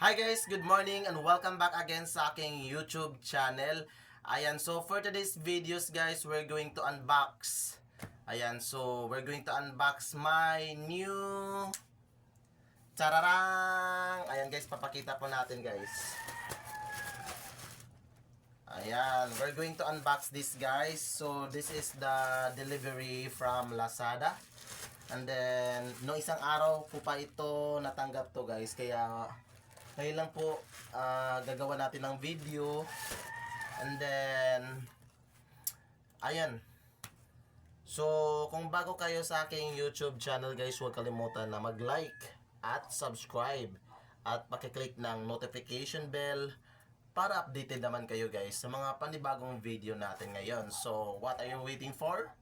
Hi guys, good morning and welcome back again sa aking YouTube channel. Ayan, so for today's videos guys, we're going to unbox. Ayan, so we're going to unbox my new chararang. Ayan guys, papakita po natin guys. Ayan, we're going to unbox this guys. So this is the delivery from Lazada. And then, no isang araw po pa ito natanggap to guys. Kaya ngayon lang po gagawa natin ng video. And then ayan. So kung bago kayo sa aking YouTube channel guys, huwag kalimutan na mag-like at subscribe at pakiclick ng notification bell para updated naman kayo guys sa mga panibagong video natin ngayon. So what are you waiting for?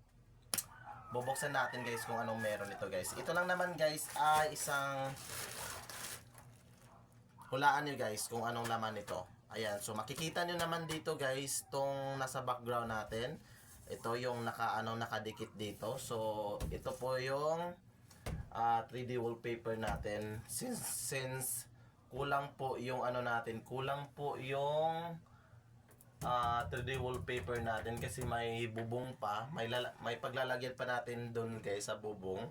Bubuksan natin guys kung anong meron ito guys. Ito lang naman guys ay isang, hulaan nyo guys kung anong laman nito. Ayan, so makikita nyo naman dito guys tong nasa background natin. Ito yung nakadikit dito. So ito po yung 3D wallpaper natin. Since kulang po yung natin, kulang po yung 3D wallpaper natin kasi may bubong pa, may paglalagyan pa natin doon guys sa bubong.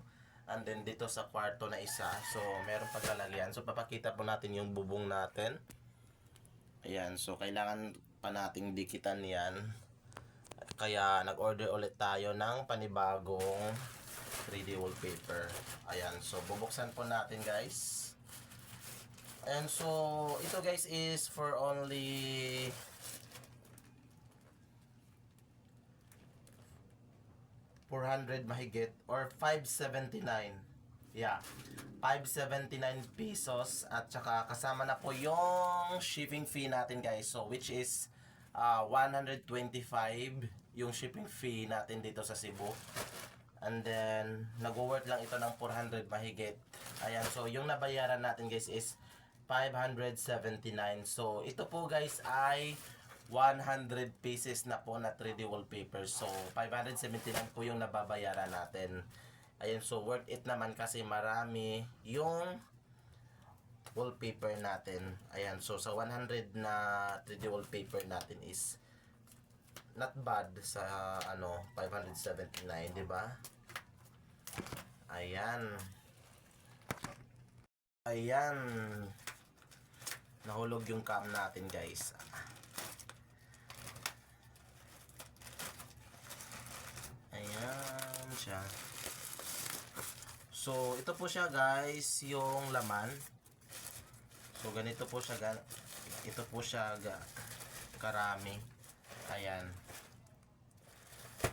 And then dito sa kwarto na isa, so meron paglalagyan. So papakita po natin yung bubong natin. Ayan, so kailangan pa nating dikitan yan. Kaya nag-order ulit tayo ng panibagong 3D wallpaper. Ayan, so bubuksan po natin guys. And so ito guys is for only $400 mahigit or 579. Yeah. 579 pesos at saka kasama na po yung shipping fee natin guys. So which is 125 yung shipping fee natin dito sa Cebu. And then nag-worth lang ito ng 400 mahigit. Ayan, so yung nabayaran natin guys is 579. So ito po guys ay 100 pieces na po na 3D wallpaper. So 579 po yung nababayaran natin. Ayun, so worth it naman kasi marami yung wallpaper natin. Ayan, so sa 100 na 3D wallpaper natin is not bad sa 579, di ba? Ayan. Ayan. Nahulog yung cam natin, guys. Ayan siya. So, ito po siya guys, yung laman. So, ganito po siya. Ito po siya karami. Ayan.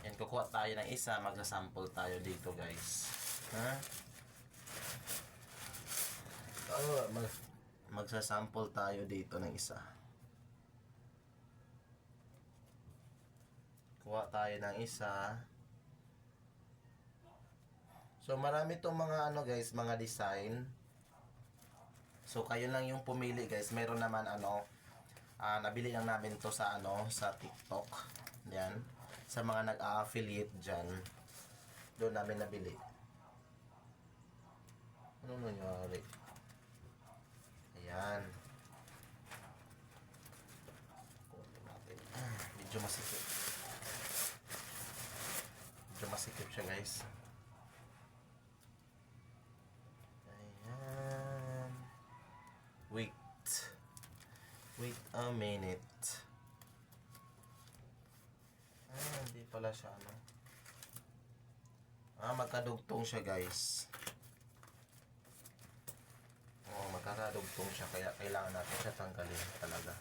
Yan, kukuha tayo ng isa. Magsasample tayo dito guys. Ha? Magsasample tayo dito ng isa. Kuha tayo ng isa. So marami tong mga guys, mga design. So kayo lang yung pumili guys. Meron naman nabili lang namin to sa sa TikTok. Yan. Sa mga nag-a-affiliate diyan. Doon namin nabili. Ano nangyari? Ayan. Medyo masikip. Medyo masikip siya guys. Wait a minute. Hindi pala siya magkadugtong siya guys. Magkakadugtong siya kaya kailangan natin siya tanggalin talaga.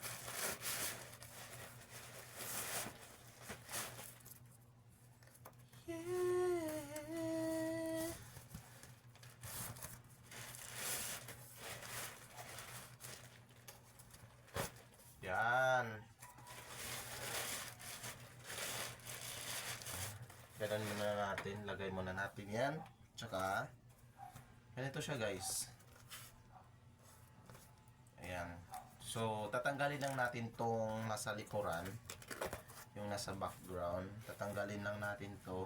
Yan. Ganun muna natin. Lagay muna natin yan. Tsaka, ganito siya guys. Ayan. So, tatanggalin lang natin tong nasa likuran. Yung nasa background. Tatanggalin lang natin to.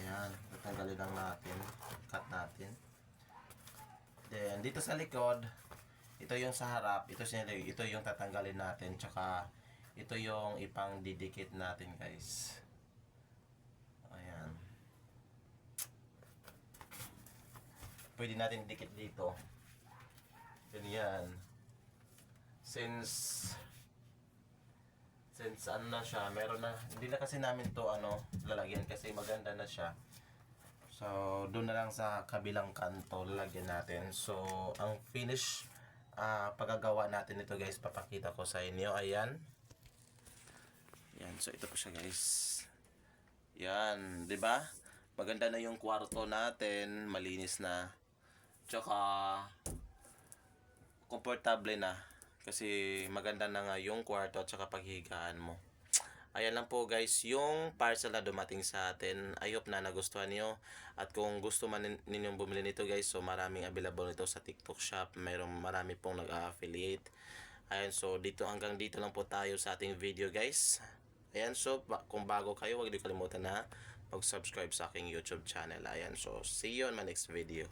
Ayan. Tatanggalin lang natin. Cut natin. Then, dito sa likod, ito yung sa harap, ito yung tatanggalin natin, tsaka ito yung ipang didikit natin guys. Ayan. Pwede natin dikit dito. Ganyan. Since ano na siya, meron na, hindi na kasi namin to lalagyan kasi maganda na siya. So, doon na lang sa kabilang kanto lalagyan natin. So, ang finish pagkagawa natin ito guys, papakita ko sa inyo. Ayan. Yan, so ito po siya guys. Yan, 'di ba? Maganda na yung kwarto natin, malinis na. Tsaka komportable na kasi maganda na nga yung kwarto at saka paghigaan mo. Ayan lang po guys yung parcel na dumating sa atin. I hope na nagustuhan niyo. At kung gusto man ninyong bumili nito guys, so maraming available nito sa TikTok shop. Marami pong nag-affiliate. Ayan, so hanggang dito lang po tayo sa ating video guys. Ayan, so kung bago kayo, huwag niyo kalimutan na mag-subscribe sa aking YouTube channel. Ayan, so see you on my next video.